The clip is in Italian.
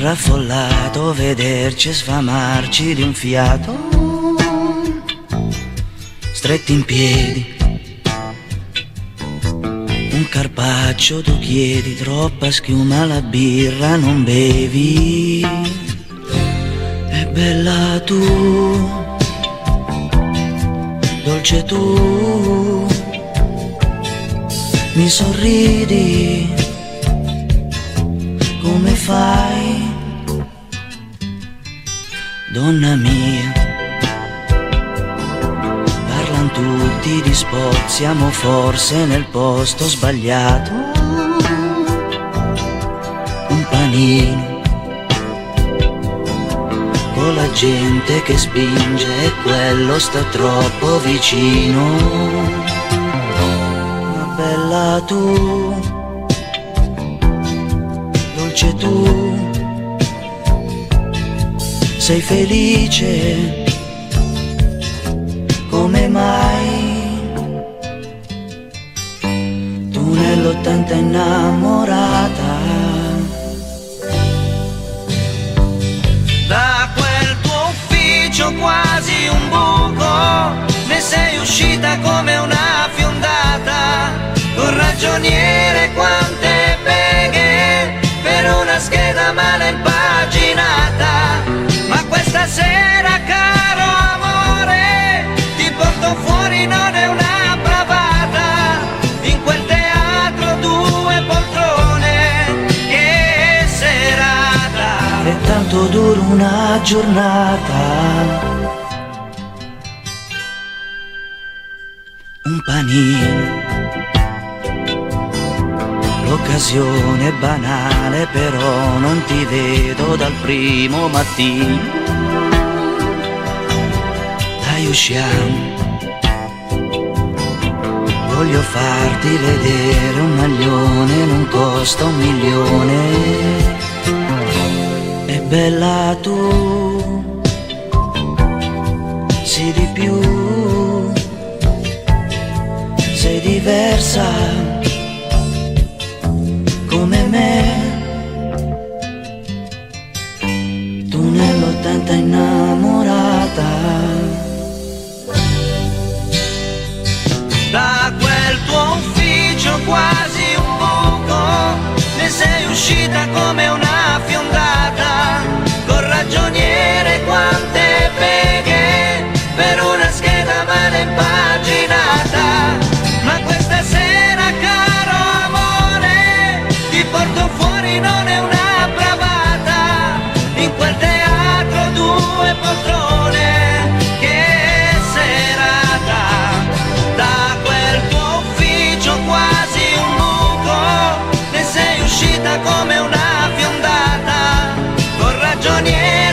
raffollato vederci sfamarci di un fiato, stretti in piedi. Un carpaccio tu chiedi, troppa schiuma la birra non bevi. È bella tu, dolce tu, mi sorridi, come fai, donna mia? Parlan tutti di sport, siamo forse nel posto sbagliato. Un panino con la gente che spinge e quello sta troppo vicino. Ma bella tu, dolce tu, sei felice, come mai? Tu nell'80 innamorata. Da quel tuo ufficio quasi un buco, ne sei uscita come una fiondata, con ragioniere quante beghe per una scheda male impaginata. Ma questa sera, caro amore, ti porto fuori, non è una bravata, in quel teatro 2 poltrone, che serata. E tanto dura una giornata. Un panino, l'occasione è banale, però non ti vedo dal primo mattino. Dai, usciamo, voglio farti vedere un maglione, non costa 1 milione. È bella tu, sì di più, sei diversa come me. Tu nell'80 innamorata. Da quel tuo ufficio quasi un buco, ne sei uscita come una fiondata, con ragioniere quante beghe per una scheda male impaginata. Ma questa sera, caro amore, ti porto fuori, non è una bravata, in quel teatro 2 poltrone, che serata. Da quel tuo ufficio quasi un buco, ne sei uscita come una fiondata, con ragioniere